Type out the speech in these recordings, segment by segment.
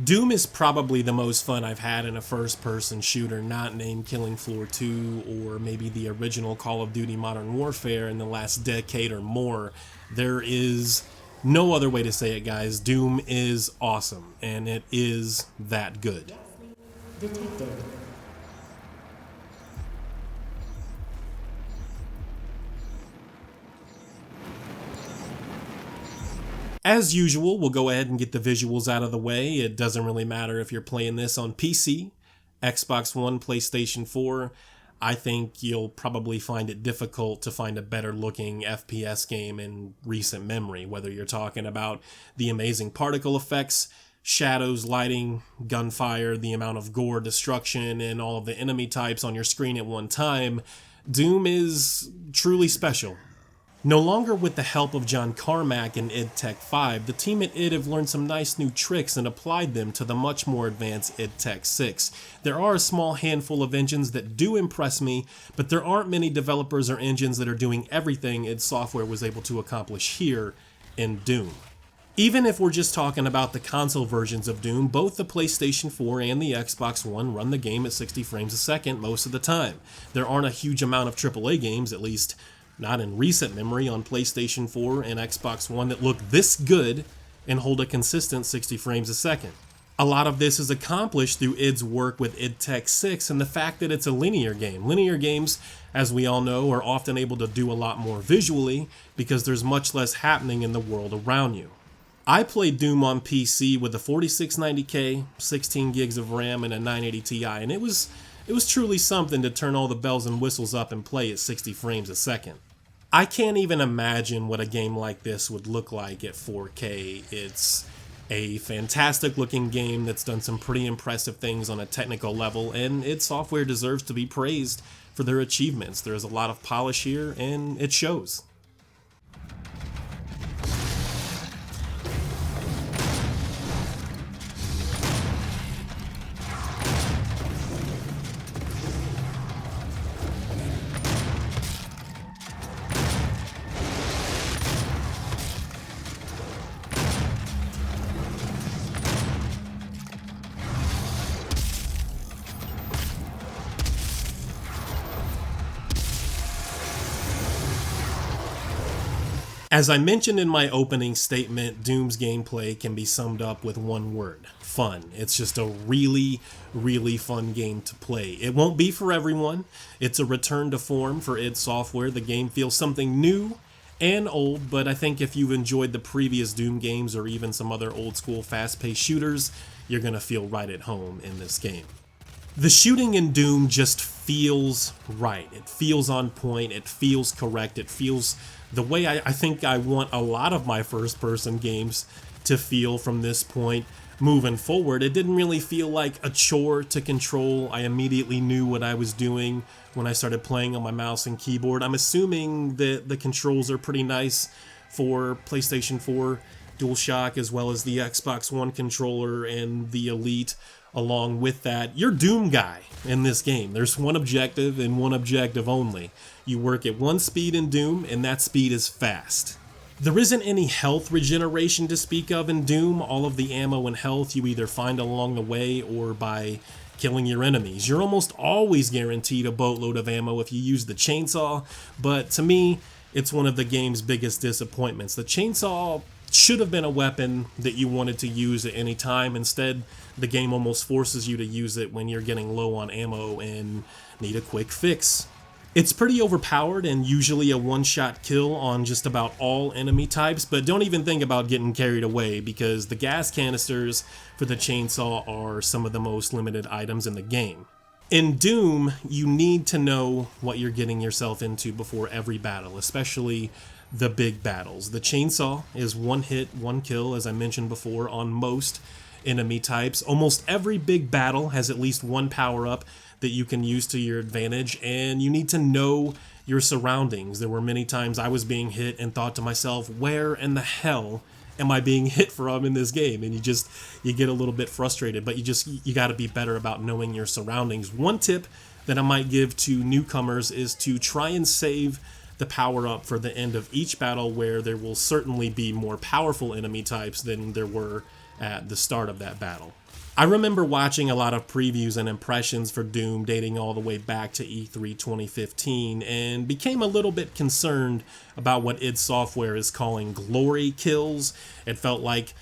Doom is probably the most fun I've had in a first-person shooter, not named Killing Floor 2 or maybe the original Call of Duty Modern Warfare in the last decade or more. There is no other way to say it, guys. Doom is awesome, and it is that good. Detected. As usual, we'll go ahead and get the visuals out of the way. It doesn't really matter if you're playing this on PC, Xbox One, PlayStation 4. I think you'll probably find it difficult to find a better looking FPS game in recent memory, whether you're talking about the amazing particle effects, shadows, lighting, gunfire, the amount of gore, destruction, and all of the enemy types on your screen at one time. Doom is truly special. No longer with the help of John Carmack and id Tech 5, the team at id have learned some nice new tricks and applied them to the much more advanced id Tech 6. There are a small handful of engines that do impress me, but there aren't many developers or engines that are doing everything id Software was able to accomplish here in Doom. Even if we're just talking about the console versions of Doom, both the PlayStation 4 and the Xbox One run the game at 60 frames a second most of the time. There aren't a huge amount of AAA games, at least not in recent memory, on PlayStation 4 and Xbox One that look this good and hold a consistent 60 frames a second. A lot of this is accomplished through id's work with id Tech 6 and the fact that it's a linear game. Linear games, as we all know, are often able to do a lot more visually because there's much less happening in the world around you. I played Doom on PC with a 4690K, 16 gigs of RAM, and a 980 Ti, and it was truly something to turn all the bells and whistles up and play at 60 frames a second. I can't even imagine what a game like this would look like at 4K. It's a fantastic looking game that's done some pretty impressive things on a technical level, and id Software deserves to be praised for their achievements. There's a lot of polish here, and it shows. As I mentioned in my opening statement, Doom's gameplay can be summed up with one word: fun. It's just a really, really fun game to play. It won't be for everyone. It's a return to form for id Software. The game feels something new and old, but I think if you've enjoyed the previous Doom games or even some other old school fast-paced shooters, you're going to feel right at home in this game. The shooting in Doom just feels right. It feels on point. It feels correct. It feels the way I think I want a lot of my first-person games to feel from this point moving forward. It didn't really feel like a chore to control. I immediately knew what I was doing when I started playing on my mouse and keyboard. I'm assuming that the controls are pretty nice for PlayStation 4 DualShock as well as the Xbox One controller and the Elite. Along with that, you're Doom guy in this game. There's one objective and one objective only. You work at one speed in Doom, and that speed is fast. There isn't any health regeneration to speak of in Doom. All of the ammo and health you either find along the way or by killing your enemies. You're almost always guaranteed a boatload of ammo if you use the chainsaw, but to me, it's one of the game's biggest disappointments. The chainsaw should have been a weapon that you wanted to use at any time. Instead, the game almost forces you to use it when you're getting low on ammo and need a quick fix. It's pretty overpowered and usually a one-shot kill on just about all enemy types, but don't even think about getting carried away because the gas canisters for the chainsaw are some of the most limited items in the game. In Doom, you need to know what you're getting yourself into before every battle, especially the big battles. The chainsaw is one hit, one kill, as I mentioned before, on most enemy types. Almost every big battle has at least one power-up that you can use to your advantage, and you need to know your surroundings. There were many times I was being hit and thought to myself, where in the hell am I being hit from in this game? And you get a little bit frustrated, but you got to be better about knowing your surroundings. One tip that I might give to newcomers is to try and save the power-up for the end of each battle, where there will certainly be more powerful enemy types than there were at the start of that battle. I remember watching a lot of previews and impressions for Doom dating all the way back to E3 2015 and became a little bit concerned about what id Software is calling glory kills. It felt like,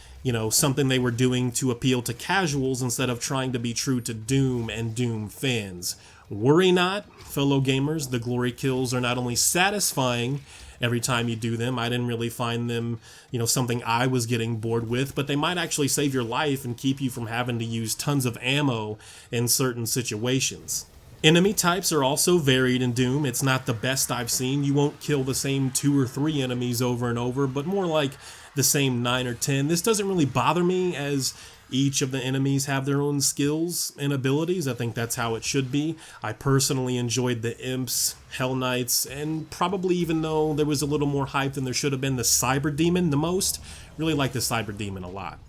something they were doing to appeal to casuals instead of trying to be true to Doom and Doom fans. Worry not, fellow gamers, the glory kills are not only satisfying every time you do them. I didn't really find them, something I was getting bored with, but they might actually save your life and keep you from having to use tons of ammo in certain situations. Enemy types are also varied in Doom. It's not the best I've seen. You won't kill the same 2 or 3 enemies over and over, but more like the same 9 or 10. This doesn't really bother me as each of the enemies have their own skills and abilities. I think that's how it should be. I personally enjoyed the Imps, Hell Knights, and probably, even though there was a little more hype than there should have been, the Cyber Demon the most. Really like the Cyber Demon a lot.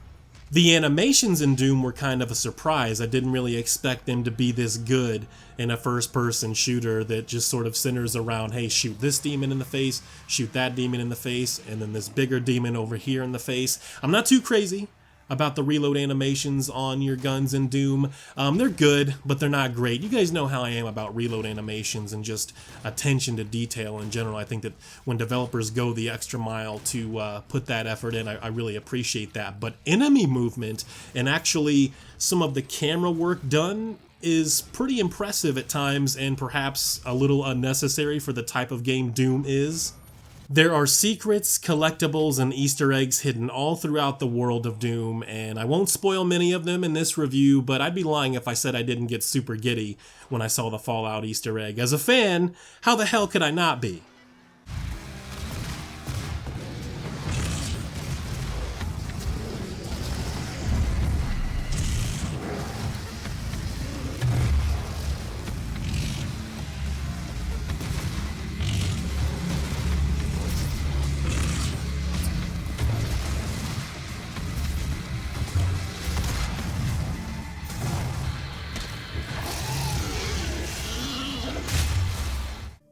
The animations in Doom were kind of a surprise. I didn't really expect them to be this good in a first-person shooter that just sort of centers around, hey, shoot this demon in the face, shoot that demon in the face, and then this bigger demon over here in the face. I'm not too crazy about the reload animations on your guns in Doom. They're good, but they're not great. You guys know how I am about reload animations and just attention to detail in general. I think that when developers go the extra mile to put that effort in, I really appreciate that. But enemy movement and actually some of the camera work done is pretty impressive at times, and perhaps a little unnecessary for the type of game Doom is. There are secrets, collectibles, and Easter eggs hidden all throughout the world of Doom, and I won't spoil many of them in this review, but I'd be lying if I said I didn't get super giddy when I saw the Fallout Easter egg. As a fan, how the hell could I not be?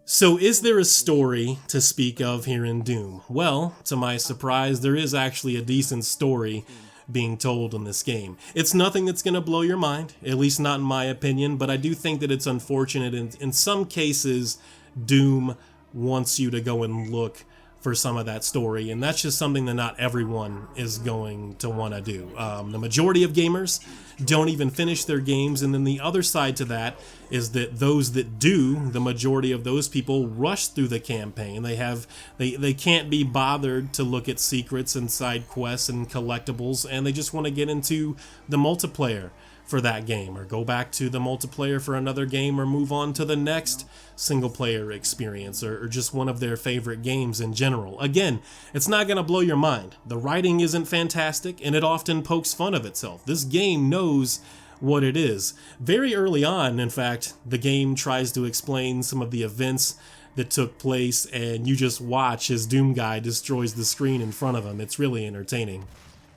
So is there a story to speak of here in Doom? Well, to my surprise, there is actually a decent story being told in this game. It's nothing that's going to blow your mind, at least not in my opinion, but I do think that it's unfortunate in some cases Doom wants you to go and look for some of that story, and that's just something that not everyone is going to want to do. The majority of gamers don't even finish their games, and then the other side to that is that those that do, the majority of those people rush through the campaign. They can't be bothered to look at secrets and side quests and collectibles, and they just want to get into the multiplayer for that game, or go back to the multiplayer for another game, or move on to the next single player experience, or just one of their favorite games in general. Again, it's not going to blow your mind. The writing isn't fantastic, and it often pokes fun of itself. This game knows what it is. Very early on, in fact, the game tries to explain some of the events that took place, and you just watch as Doom Guy destroys the screen in front of him. It's really entertaining.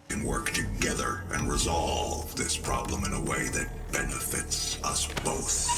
Can work together and resolve this problem in a way that benefits us both.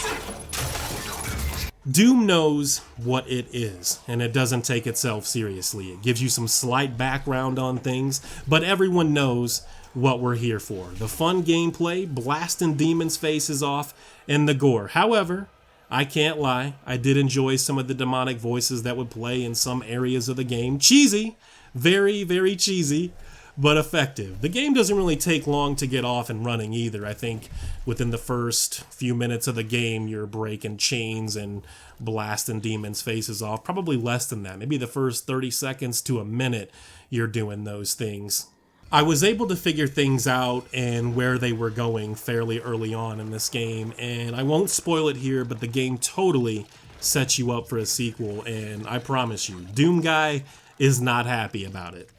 Doom knows what it is, and it doesn't take itself seriously. It gives you some slight background on things, but everyone knows what we're here for. The fun gameplay, blasting demons' faces off, and the gore. However, I can't lie, I did enjoy some of the demonic voices that would play in some areas of the game. Cheesy, very, very cheesy, but effective. The game doesn't really take long to get off and running either. I think within the first few minutes of the game, you're breaking chains and blasting demons' faces off. Probably less than that. Maybe the first 30 seconds to a minute, you're doing those things. I was able to figure things out and where they were going fairly early on in this game, and I won't spoil it here, but the game totally sets you up for a sequel, and I promise you, Doom Guy is not happy about it.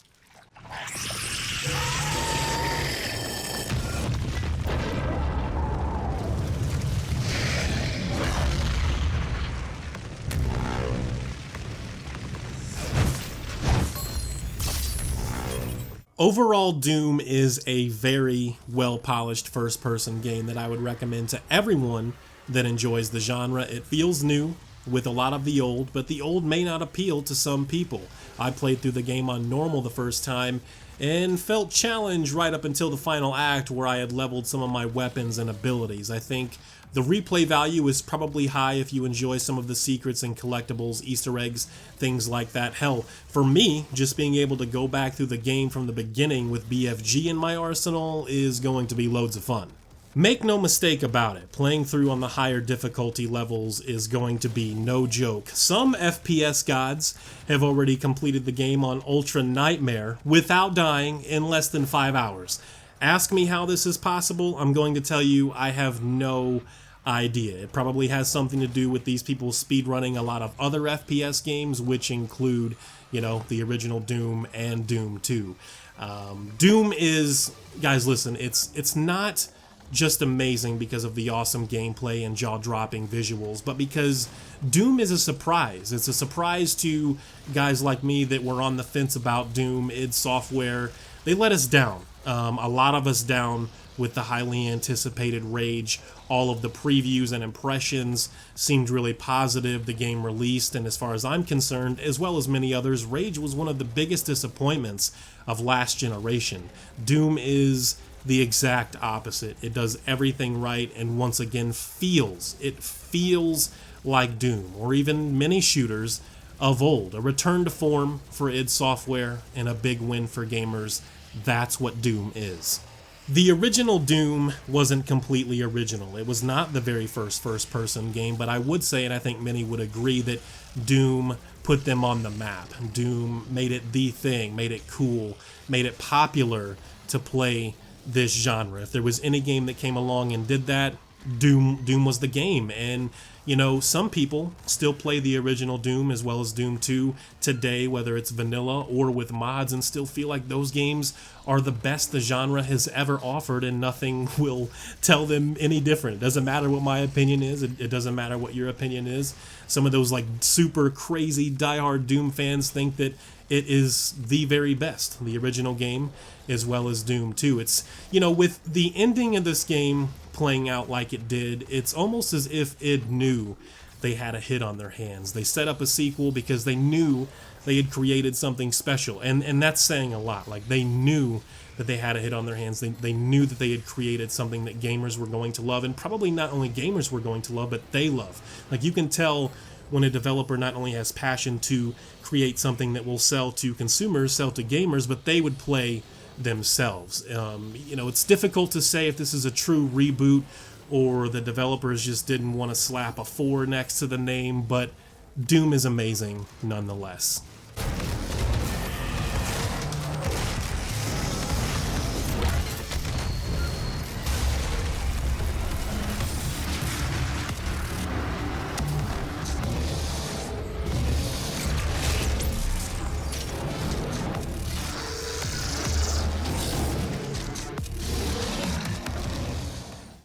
Overall, Doom is a very well-polished first-person game that I would recommend to everyone that enjoys the genre. It feels new, with a lot of the old, but the old may not appeal to some people. I played through the game on normal the first time and felt challenged right up until the final act where I had leveled some of my weapons and abilities. I think the replay value is probably high if you enjoy some of the secrets and collectibles, Easter eggs, things like that. Hell, for me, just being able to go back through the game from the beginning with BFG in my arsenal is going to be loads of fun. Make no mistake about it, playing through on the higher difficulty levels is going to be no joke. Some FPS gods have already completed the game on Ultra Nightmare without dying in less than 5 hours. Ask me how this is possible, I'm going to tell you I have no idea. It probably has something to do with these people speedrunning a lot of other FPS games, which include, the original Doom and Doom 2. Doom is, guys, listen, it's not just amazing because of the awesome gameplay and jaw-dropping visuals, but because Doom is a surprise. It's a surprise to guys like me that were on the fence about Doom. id Software, they let us down. A lot of us down with the highly anticipated Rage. All of the previews and impressions seemed really positive. The game released, and as far as I'm concerned, as well as many others, Rage was one of the biggest disappointments of last generation. Doom is the exact opposite. It does everything right and once again feels like Doom, or even many shooters of old. A return to form for id Software and a big win for gamers. That's what Doom is. The original Doom wasn't completely original. It was not the very first first-person game, but I would say, and I think many would agree, that Doom put them on the map. Doom made it the thing, made it cool, made it popular to play this genre. If there was any game that came along and did that, Doom was the game. And some people still play the original Doom as well as Doom 2 today, whether it's vanilla or with mods, and still feel like those games are the best the genre has ever offered, and nothing will tell them any different. It doesn't matter what my opinion is. It doesn't matter what your opinion is. Some of those super crazy diehard Doom fans think that it is the very best, the original game as well as Doom 2. It's, with the ending of this game playing out like it did, it's almost as if id knew they had a hit on their hands. They set up a sequel because they knew they had created something special, and that's saying a lot. They knew that they had a hit on their hands. They knew that they had created something that gamers were going to love, and probably not only gamers were going to love, but they love. You can tell when a developer not only has passion to create something that will sell to consumers, sell to gamers, but they would play themselves. It's difficult to say if this is a true reboot or the developers just didn't want to slap a 4 next to the name, but Doom is amazing nonetheless.